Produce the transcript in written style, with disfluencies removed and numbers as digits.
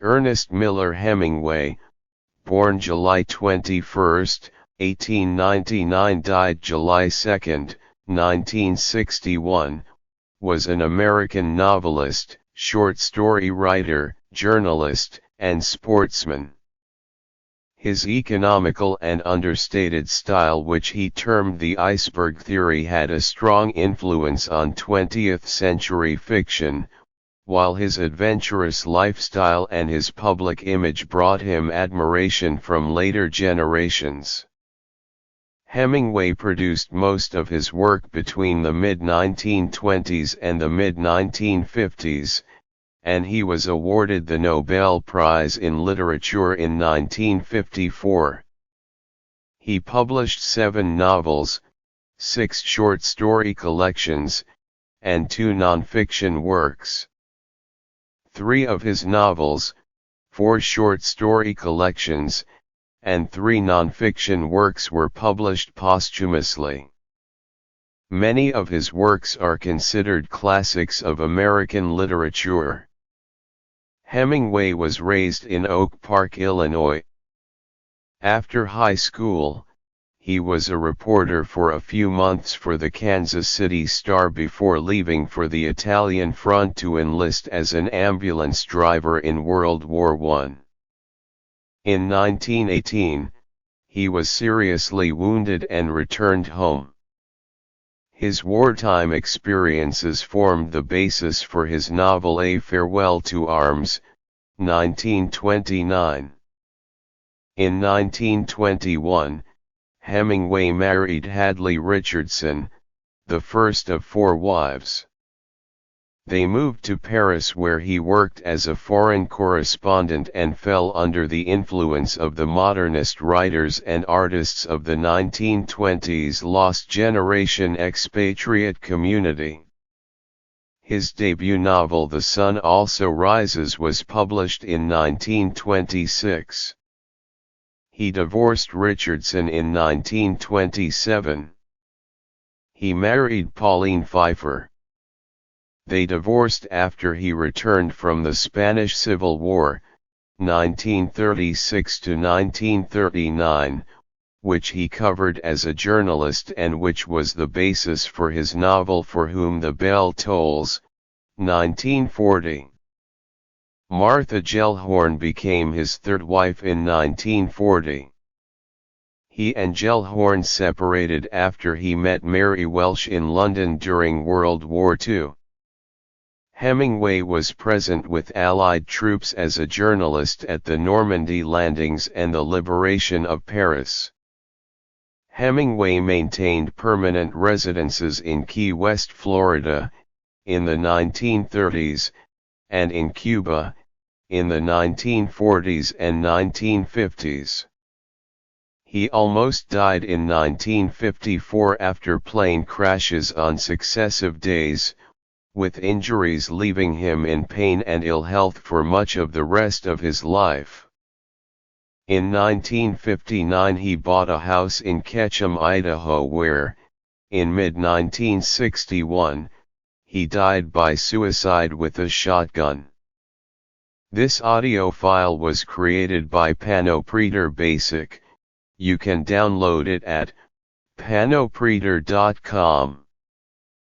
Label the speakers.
Speaker 1: Ernest Miller Hemingway, born July 21, 1899, died July 2, 1961, was an American novelist, short story writer, journalist, and sportsman. His economical and understated style, which he termed the iceberg theory, had a strong influence on 20th-century fiction, while his adventurous lifestyle and his public image brought him admiration from later generations. Hemingway produced most of his work between the mid-1920s and the mid-1950s, and he was awarded the Nobel Prize in Literature in 1954. He published 7 novels, 6 short story collections, and 2 nonfiction works. 3 of his novels, 4 short story collections, and 3 nonfiction works were published posthumously. Many of his works are considered classics of American literature. Hemingway was raised in Oak Park, Illinois. After high school, he was a reporter for a few months for the Kansas City Star before leaving for the Italian front to enlist as an ambulance driver in World War I. In 1918, he was seriously wounded and returned home. His wartime experiences formed the basis for his novel A Farewell to Arms, 1929. In 1921, Hemingway married Hadley Richardson, the first of 4 wives. They moved to Paris, where he worked as a foreign correspondent and fell under the influence of the modernist writers and artists of the 1920s lost generation expatriate community. His debut novel The Sun Also Rises was published in 1926. He divorced Richardson in 1927. He married Pauline Pfeiffer. They divorced after he returned from the Spanish Civil War, 1936 to 1939, which he covered as a journalist and which was the basis for his novel For Whom the Bell Tolls, 1940. Martha Gellhorn became his 3rd wife in 1940. He and Gellhorn separated after he met Mary Welsh in London during World War II. Hemingway was present with Allied troops as a journalist at the Normandy landings and the liberation of Paris. Hemingway maintained permanent residences in Key West, Florida, in the 1930s, and in Cuba, in the 1940s and 1950s. He almost died in 1954 after plane crashes on successive days, with injuries leaving him in pain and ill health for much of the rest of his life. In 1959 he bought a house in Ketchum, Idaho where, in mid-1961, he died by suicide with a shotgun. This audio file was created by Panopreter Basic. You can download it at panopreter.com.